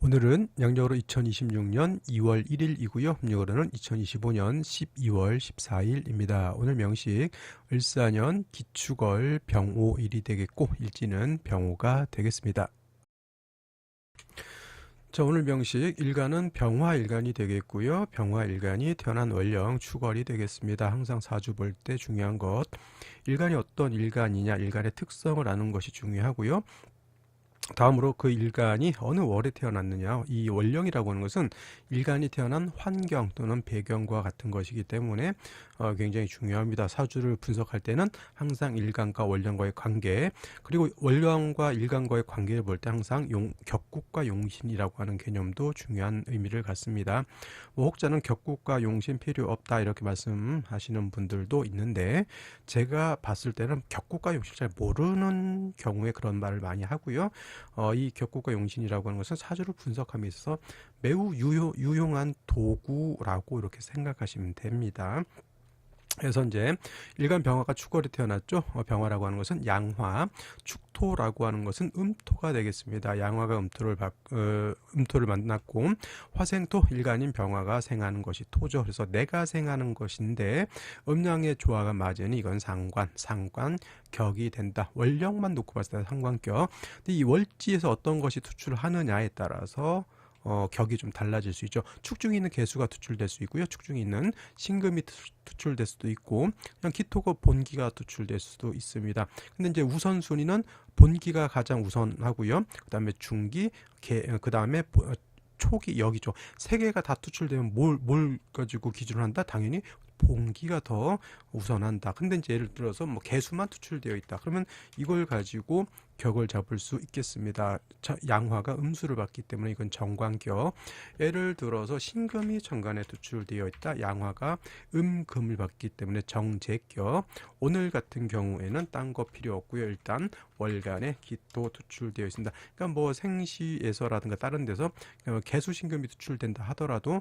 오늘은 양력으로 2026년 2월 1일이고요. 음력으로는 2025년 12월 14일입니다. 오늘 명식 을사년 기축월 병오일이 되겠고 일지는 병오가 되겠습니다. 자, 오늘 명식 일간은 병화일간이 되겠고요. 병화일간이 태어난 월령 축월이 되겠습니다. 항상 사주 볼 때 중요한 것, 일간이 어떤 일간이냐, 일간의 특성을 아는 것이 중요하고요. 다음으로 그 일간이 어느 월에 태어났느냐, 이 월령이라고 하는 것은 일간이 태어난 환경 또는 배경과 같은 것이기 때문에 굉장히 중요합니다. 사주를 분석할 때는 항상 일간과 월령과의 관계, 그리고 월령과 일간과의 관계를 볼 때 항상 격국과 용신이라고 하는 개념도 중요한 의미를 갖습니다. 뭐 혹자는 격국과 용신 필요 없다 이렇게 말씀하시는 분들도 있는데, 제가 봤을 때는 격국과 용신을 잘 모르는 경우에 그런 말을 많이 하고요. 이 격국과 용신이라고 하는 것은 사주를 분석함에 있어서 매우 유용한 도구라고 이렇게 생각하시면 됩니다. 그래서 이제 일간 병화가 축월에 태어났죠. 병화라고 하는 것은 양화, 축토라고 하는 것은 음토가 되겠습니다. 양화가 음토를 만났고 화생토, 일간인 병화가 생하는 것이 토죠. 그래서 내가 생하는 것인데 음양의 조화가 맞으니 이건 상관격이 된다. 월령만 놓고 봤을 때 상관격. 근데 이 월지에서 어떤 것이 투출하느냐에 따라서 격이 좀 달라질 수 있죠. 축중에 있는 개수가 투출될 수 있고요. 축중에 있는 신금이 투출될 수도 있고, 그냥 기토가 본기가 투출될 수도 있습니다. 근데 이제 우선순위는 본기가 가장 우선하고요. 그 다음에 중기, 그 다음에 초기, 여기죠. 세 개가 다 투출되면 뭘 가지고 기준을 한다? 당연히 본기가 더 우선한다. 근데 이제 예를 들어서 뭐 개수만 투출되어 있다. 그러면 이걸 가지고 격을 잡을 수 있겠습니다. 양화가 음수를 받기 때문에 이건 정관격. 예를 들어서 신금이 정관에 투출되어 있다. 양화가 금을 받기 때문에 정제격. 오늘 같은 경우에는 딴 거 필요 없고요. 일단 월간에 기토 투출되어 있습니다. 그러니까 뭐 생시에서라든가 다른 데서 개수 신금이 투출된다 하더라도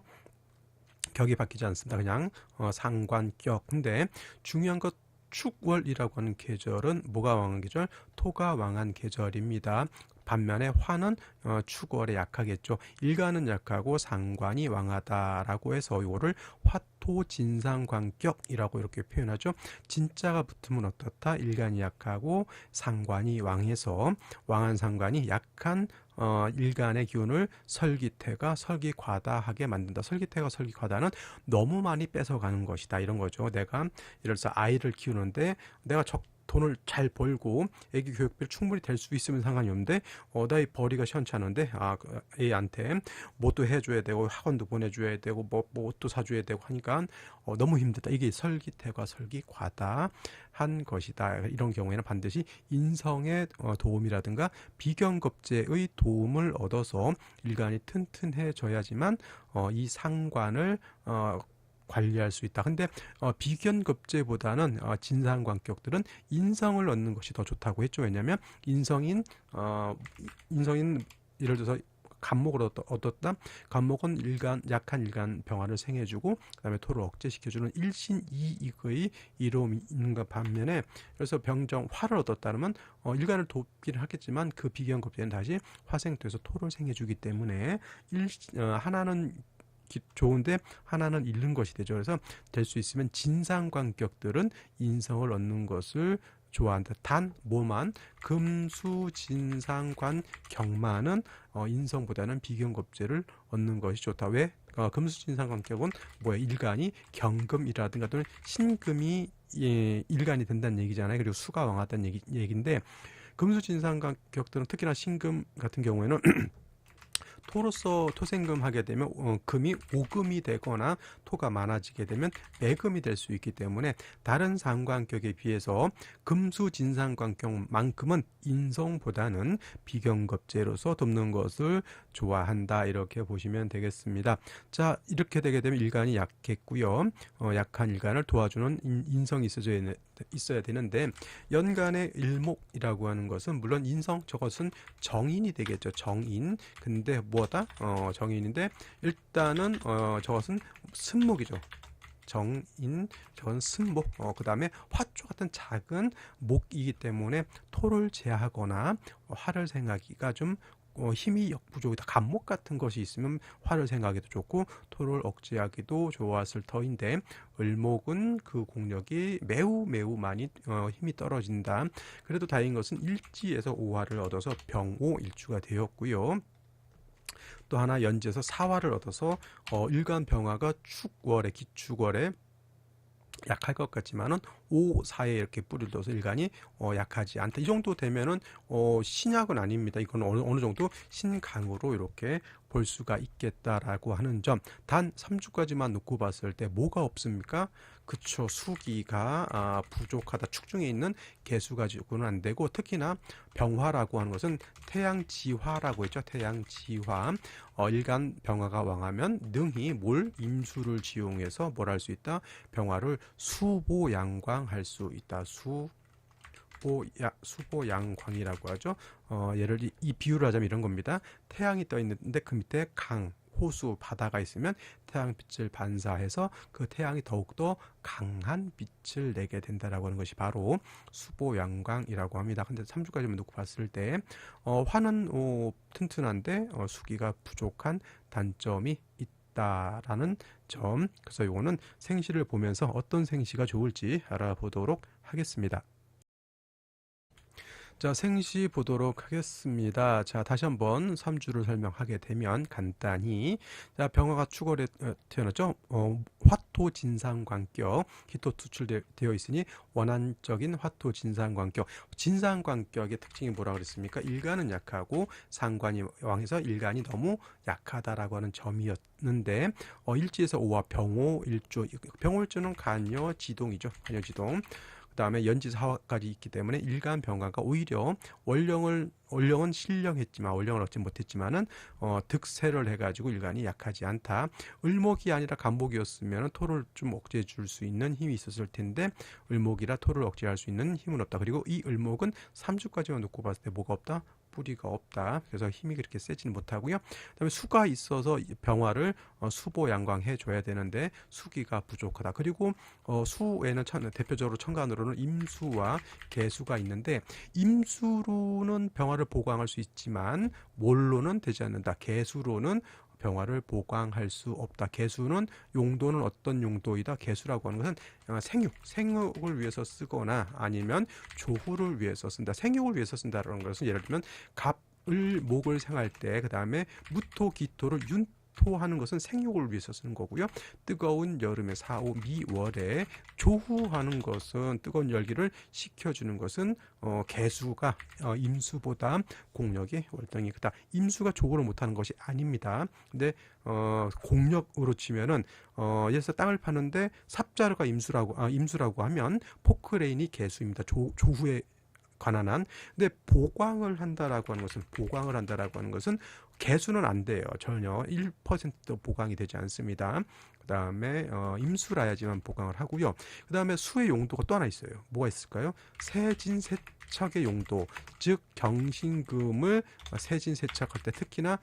격이 바뀌지 않습니다. 그냥 상관격. 근데 중요한 것, 축월이라고 하는 계절은 뭐가 왕한 계절? 토가 왕한 계절입니다. 반면에 화는 축월에 약하겠죠. 일간은 약하고 상관이 왕하다라고 해서 이거를 화토진상관격이라고 이렇게 표현하죠. 진짜가 붙으면 어떻다? 일간이 약하고 상관이 왕해서 왕한 상관이 약한 일간의 기운을 설기태가 설기과다하게 만든다. 설기태가 설기과다는 너무 많이 뺏어가는 것이다 이런 거죠. 내가 예를 들어서 아이를 키우는데 내가 돈을 잘 벌고 애기 교육비를 충분히 될 수 있으면 상관이 없는데 나이 벌이가 시원찮은데 애한테 뭣도 해줘야 되고 학원도 보내줘야 되고 뭐 옷도 사줘야 되고 하니까 너무 힘들다. 이게 설기태가 설기과다한 것이다. 이런 경우에는 반드시 인성의 도움이라든가 비견겁제의 도움을 얻어서 일간이 튼튼해져야지만 이 상관을 관리할 수 있다. 근데 비견급제보다는 진상관격들은 인성을 얻는 것이 더 좋다고 했죠. 왜냐하면 인성인 예를 들어서 간목을 얻었다. 간목은 약한 일간 병화를 생해주고 그다음에 토를 억제시켜주는 일신이익의 이로움이 있는가 반면에, 그래서 병정 화를 얻었다면 일간을 돕기는 하겠지만 그 비견급제는 다시 화생토에서 토를 생해주기 때문에 하나는 좋은데 하나는 잃는 것이 되죠. 그래서 될 수 있으면 진상관격들은 인성을 얻는 것을 좋아한다. 단 뭐만 금수진상관 격만은 인성보다는 비견겁제를 얻는 것이 좋다. 왜? 금수진상관격은 뭐야? 일간이 경금이라든가 또는 신금이 일간이 된다는 얘기잖아요. 그리고 수가 왕하다는 얘기인데, 금수진상관격들은 특히나 신금 같은 경우에는 토로서 토생금 하게 되면 금이 오금이 되거나 토가 많아지게 되면 매금이 될 수 있기 때문에 다른 상관격에 비해서 금수진상관격만큼은 인성보다는 비견겁제로서 돕는 것을 좋아한다 이렇게 보시면 되겠습니다. 자, 이렇게 되게 되면 일간이 약했고요. 약한 일간을 도와주는 인성이 있어야 되는데, 연간의 일목이라고 하는 것은 물론 인성, 저것은 정인이 되겠죠. 정인. 근데 뭐다? 정인인데 일단은 저것은 승목이죠. 정인, 저건 승목, 그 다음에 화초 같은 작은 목이기 때문에 토를 제하거나 화를 생하기가 좀 힘이 역부족이다. 간목 같은 것이 있으면 화를 생각하기도 좋고 토를 억제하기도 좋았을 터인데 을목은 그 공력이 매우 많이 힘이 떨어진다. 그래도 다행인 것은 일지에서 오화를 얻어서 병오일주가 되었고요. 또 하나 연지에서 사화를 얻어서 일간병화가 축월에 기축월에 약할 것 같지만은 5, 4에 이렇게 뿌리를 둬서 일간이 약하지 않다. 이 정도 되면은 신약은 아닙니다. 이건 어느 정도 신강으로 이렇게 볼 수가 있겠다라고 하는 점. 단 3주까지만 놓고 봤을 때 뭐가 없습니까? 그쵸, 수기가 부족하다. 축중에 있는 개수 가지고는 안 되고, 특히나 병화라고 하는 것은 태양지화라고 했죠. 태양지화. 일간 병화가 왕하면 능히 임수를 지용해서 뭘 할 수 있다? 병화를 수보양광할 수 있다. 수보양광이라고 하죠. 예를 이 비유를 하자면 이런 겁니다. 태양이 떠 있는데 그 밑에 강, 호수, 바다가 있으면 태양빛을 반사해서 그 태양이 더욱더 강한 빛을 내게 된다라고 하는 것이 바로 수보양광이라고 합니다. 근데 3주까지만 놓고 봤을 때 화는 튼튼한데 수기가 부족한 단점이 있다라는 점. 그래서 이거는 생시를 보면서 어떤 생시가 좋을지 알아보도록 하겠습니다. 자, 생시 보도록 하겠습니다. 자, 다시 한번 3주를 설명하게 되면 간단히, 자, 병화가 축월에 태어났죠. 화토 진상관격, 기토 투출되어 있으니 원한적인 화토 진상관격. 진상관격의 특징이 뭐라 그랬습니까? 일간은 약하고 상관이 왕해서 일간이 너무 약하다라고 하는 점이었는데, 일지에서 오와 병오일주, 병오일주는 간여 지동이죠. 간여 지동. 그 다음에 연지사화까지 있기 때문에 일간 병화가 오히려 원령은 신령했지만 원령을 얻지 못했지만은 득세를 해가지고 일간이 약하지 않다. 을목이 아니라 간목이었으면 토를 좀 억제해 줄 수 있는 힘이 있었을 텐데 을목이라 토를 억제할 수 있는 힘은 없다. 그리고 이 을목은 3주까지만 놓고 봤을 때 뭐가 없다? 뿌리가 없다. 그래서 힘이 그렇게 세지는 못하고요. 그다음에 수가 있어서 병화를 수보양광해 줘야 되는데 수기가 부족하다. 그리고 수에는 대표적으로 천간으로는 임수와 개수가 있는데 임수로는 병화를 보강할 수 있지만 뭘로는 되지 않는다. 개수로는 병화를 보강할 수 없다. 개수는 용도는 어떤 용도이다. 개수라고 하는 것은 생육을 위해서 쓰거나 아니면 조후를 위해서 쓴다. 생육을 위해서 쓴다라는 것은 예를 들면 갑을 목을 생할 때 그 다음에 무토 기토를 토하는 것은 생육을 위해서 쓰는 거고요. 뜨거운 여름에 4, 5, 미월에 조후하는 것은 뜨거운 열기를 식혀주는 것은 개수가 임수보다 공력이 월등히 크다. 임수가 조후를 못하는 것이 아닙니다. 근데 공력으로 치면은 예를 들어서 땅을 파는데 삽자루가 임수라고 하면 포크레인이 개수입니다. 조후에 관한 한. 근데 보강을 한다라고 하는 것은 개수는 안 돼요. 전혀 1%도 보강이 되지 않습니다. 그 다음에 임수라야지만 보강을 하고요. 그 다음에 수의 용도가 또 하나 있어요. 뭐가 있을까요? 세진세척의 용도, 즉 경신금을 세진세척할 때, 특히나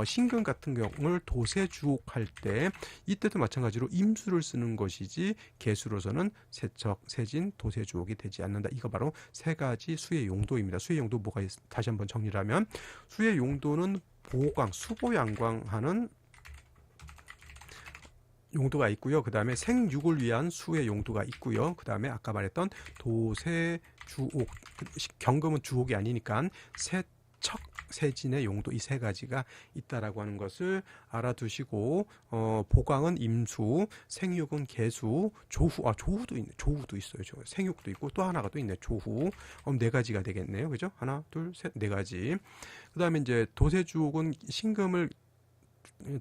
신금 같은 경우를 도세주옥할 때 이때도 마찬가지로 임수를 쓰는 것이지 개수로서는 세척, 세진, 도세주옥이 되지 않는다. 이거 바로 세 가지 수의 용도입니다. 수의 용도 뭐가 다시 한번 정리를 하면 수의 용도는 보강, 수보양광하는 용도가 있고요. 그 다음에 생육을 위한 수의 용도가 있고요. 그 다음에 아까 말했던 도세, 주옥, 경금은 주옥이 아니니까 세척, 세진의 용도, 이 세 가지가 있다라고 하는 것을 알아두시고 보강은 임수, 생육은 개수, 조후도 있네. 조후도 있어요. 생육도 있고 또 하나가 또 있네. 조후. 네 가지가 되겠네요. 그죠? 하나, 둘, 셋, 네 가지. 그 다음에 이제 도세주옥은 신금을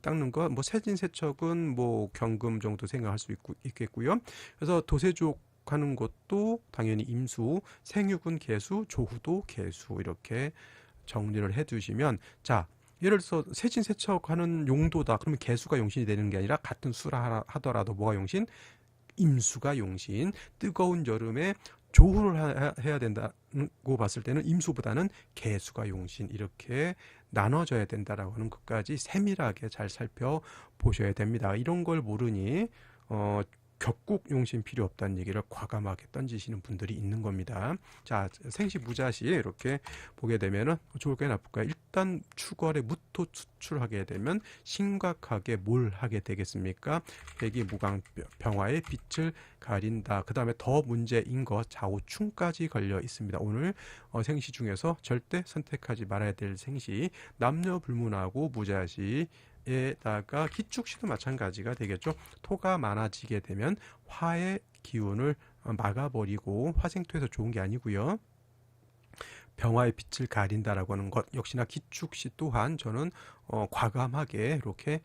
닦는 것, 뭐 세진세척은 뭐 경금 정도 생각할 수 있겠고요. 그래서 도세주옥 하는 것도 당연히 임수, 생육은 개수, 조후도 개수, 이렇게 정리를 해두시면, 자, 예를 들어서 세진세척하는 용도다. 그러면 개수가 용신이 되는 게 아니라 같은 수라 하더라도 뭐가 용신? 임수가 용신. 뜨거운 여름에 조후를 해야 된다고 봤을 때는 임수보다는 개수가 용신, 이렇게 나눠져야 된다라고 하는 것까지 세밀하게 잘 살펴보셔야 됩니다. 이런 걸 모르니 격국 용신 필요 없다는 얘기를 과감하게 던지시는 분들이 있는 겁니다. 자, 생시 무자시 이렇게 보게 되면은 좋을까요, 나쁠까요? 일단 축월에 무토 수출하게 되면 심각하게 뭘 하게 되겠습니까? 백이 무강 병화의 빛을 가린다. 그 다음에 더 문제인 거 좌우충까지 걸려 있습니다. 오늘 생시 중에서 절대 선택하지 말아야 될 생시 남녀 불문하고 무자시 에다가 기축시도 마찬가지가 되겠죠. 토가 많아지게 되면 화의 기운을 막아버리고 화생토에서 좋은 게 아니고요. 병화의 빛을 가린다라고 하는 것 역시나 기축시 또한 저는 과감하게 이렇게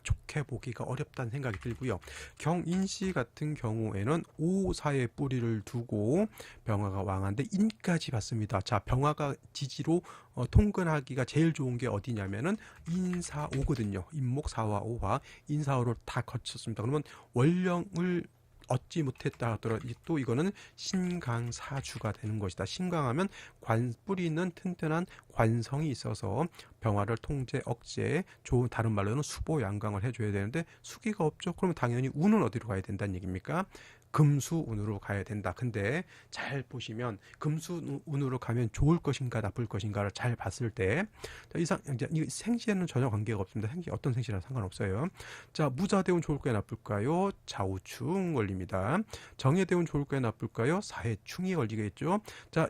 좋게 보기가 어렵다는 생각이 들고요. 경인시 같은 경우에는 오사의 뿌리를 두고 병화가 왕한데 인까지 받습니다. 자, 병화가 지지로 통근하기가 제일 좋은 게 어디냐면은 인사오거든요. 인목사화 오화 인사오를 다 거쳤습니다. 그러면 원령을 얻지 못했다 하더라도 또 이거는 신강사주가 되는 것이다. 신강하면 뿌리는 튼튼한 관성이 있어서 병화를 통제, 억제, 좋은 다른 말로는 수보 양강을 해줘야 되는데 수기가 없죠. 그러면 당연히 운은 어디로 가야 된다는 얘기입니까? 금수운으로 가야 된다. 근데 잘 보시면 금수운으로 가면 좋을 것인가 나쁠 것인가를 잘 봤을 때 이 생시에는 전혀 관계가 없습니다. 생시 어떤 생시랑 상관없어요. 자, 무자대운 좋을까요 나쁠까요? 좌우충 걸립니다. 정예대운 좋을까요 나쁠까요? 사해충이 걸리겠죠. 자,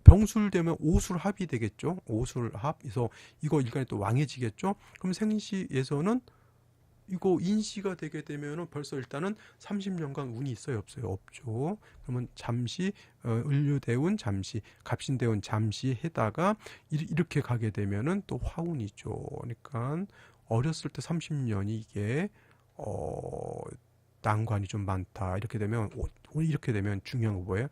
병술되면 오술합이 되겠죠. 오술합. 그래서 이거 일간이 또 왕해지겠죠. 그럼 생시에서는 이거 인시가 되게 되면은 벌써 일단은 30년간 운이 있어요 없어요? 없죠. 그러면 잠시 을류대운 잠시 갑신대운 잠시 해다가 이렇게 가게 되면은 또 화운이죠. 그러니까 어렸을 때 30년이 이게 난관이 좀 많다. 이렇게 되면 중요한 거 뭐예요?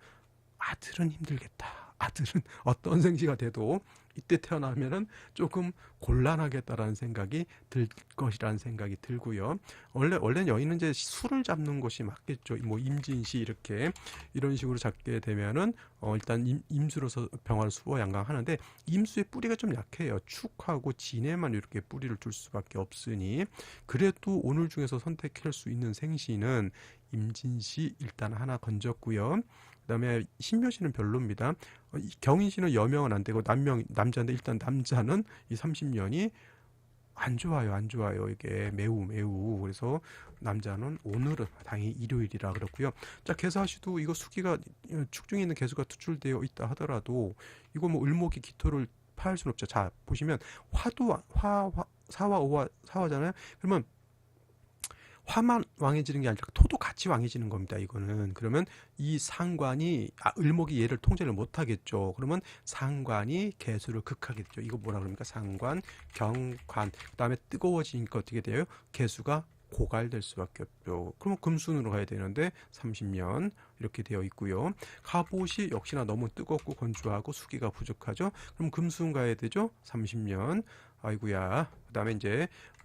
아들은 힘들겠다. 아들은 어떤 생시가 돼도 이때 태어나면은 조금 곤란하겠다라는 생각이 들 것이라는 생각이 들고요. 원래는 여인은 이제 수를 잡는 것이 맞겠죠. 뭐 임진시 이렇게 이런 식으로 잡게 되면은 일단 임수로서 병화를 수어 양강하는데 임수의 뿌리가 좀 약해요. 축하고 진에만 이렇게 뿌리를 둘 수밖에 없으니 그래도 오늘 중에서 선택할 수 있는 생시는 임진시 일단 하나 건졌고요. 그다음에 신묘시는 별로입니다. 경인시는 여명은 안 되고 남자인데 일단 남자는 이 30년이 안 좋아요. 안 좋아요. 이게 매우 그래서 남자는 오늘은 당연히 일요일이라 그렇고요. 자, 개사시도 이거 수기가 축중에 있는 개수가 투출되어 있다 하더라도 이거 뭐 을목이 기토를 파할 수는 없죠. 자, 보시면 화도 사화 오화 사화잖아요. 그러면 화만 왕해지는 게 아니라 토도 같이 왕해지는 겁니다. 이거는 그러면 이 상관이 을목이 얘를 통제를 못하겠죠. 그러면 상관이 개수를 극하겠죠. 이거 뭐라 그럽니까? 상관, 경관. 그다음에 뜨거워지니까 어떻게 돼요? 개수가 고갈될 수밖에 없죠. 그러면 금순으로 가야 되는데 30년 이렇게 되어 있고요. 갑옷이 역시나 너무 뜨겁고 건조하고 수기가 부족하죠. 그럼 금순 가야 되죠. 30년. 아이고야. 그다음에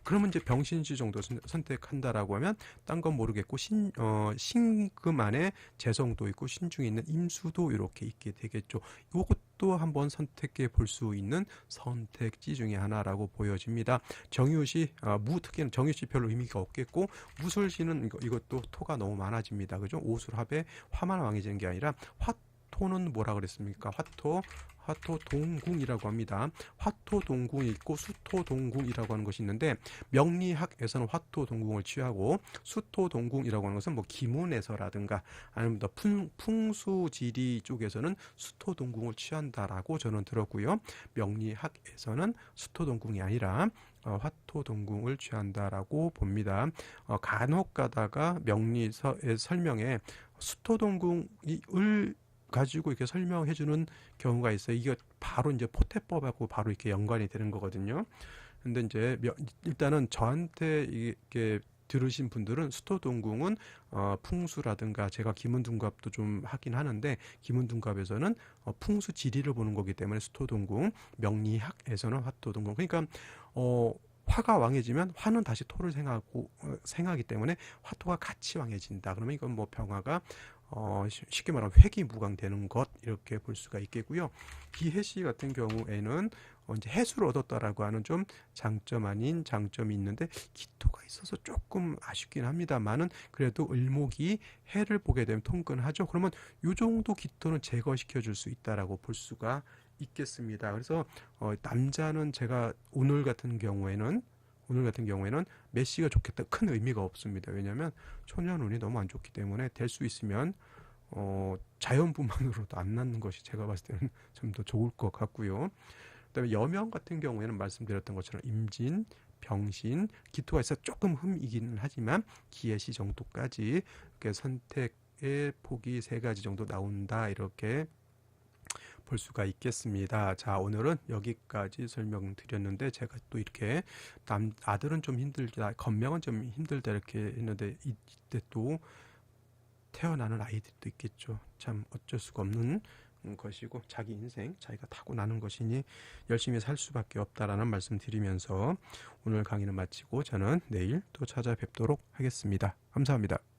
그러면 이제 병신시 정도 선택한다라고 하면 딴 건 모르겠고 신금 안에 재성도 있고 신중에 있는 임수도 이렇게 있게 되겠죠. 이것도 한번 선택해 볼 수 있는 선택지 중에 하나라고 보여집니다. 정유시 특히는 정유시 별로 의미가 없겠고 무술시는 이것도 토가 너무 많아집니다. 그죠? 오술합에 화만 왕해지는 게 아니라 화토는 뭐라 그랬습니까? 화토 동궁이라고 합니다. 화토 동궁이 있고 수토 동궁이라고 하는 것이 있는데 명리학에서는 화토 동궁을 취하고 수토 동궁이라고 하는 것은 뭐 기문에서라든가 아니면 더 풍수지리 쪽에서는 수토 동궁을 취한다라고 저는 들었고요. 명리학에서는 수토 동궁이 아니라 화토 동궁을 취한다라고 봅니다. 간혹 가다가 명리서의 설명에 수토 동궁이 가지고 이렇게 설명해주는 경우가 있어요. 이게 바로 이제 포태법하고 바로 이렇게 연관이 되는 거거든요. 근데 이제 일단은 저한테 이렇게 들으신 분들은 수토동궁은 풍수라든가 제가 기문둔갑도 좀 하긴 하는데 기문둔갑에서는 풍수 지리를 보는 거기 때문에 수토동궁, 명리학에서는 화토동궁. 그러니까 화가 왕해지면 화는 다시 토를 생하기 때문에 화토가 같이 왕해진다. 그러면 이건 뭐 병화가 쉽게 말하면 회기무강되는 것 이렇게 볼 수가 있겠고요. 기해시 같은 경우에는 이제 해수를 얻었다라고 하는 좀 장점 아닌 장점이 있는데 기토가 있어서 조금 아쉽긴 합니다만은 그래도 을목이 해를 보게 되면 통근하죠. 그러면 요 정도 기토는 제거시켜 줄 수 있다라고 볼 수가 있겠습니다. 그래서 남자는 제가 오늘 같은 경우에는 메시가 좋겠다 큰 의미가 없습니다. 왜냐하면 초년운이 너무 안 좋기 때문에 될 수 있으면 자연분만으로도 안 낳는 것이 제가 봤을 때는 좀 더 좋을 것 같고요. 그다음에 여명 같은 경우에는 말씀드렸던 것처럼 임진, 병신, 기토가 있어 조금 흠이기는 하지만 기해시 정도까지 이렇게 선택의 폭이 3가지 정도 나온다 이렇게 볼 수가 있겠습니다. 자, 오늘은 여기까지 설명드렸는데 제가 또 이렇게 아들은 좀 힘들다, 건명은 좀 힘들다 이렇게 했는데 이때 또 태어나는 아이들도 있겠죠. 참 어쩔 수가 없는 것이고 자기 인생 자기가 타고나는 것이니 열심히 살 수밖에 없다라는 말씀 드리면서 오늘 강의는 마치고 저는 내일 또 찾아뵙도록 하겠습니다. 감사합니다.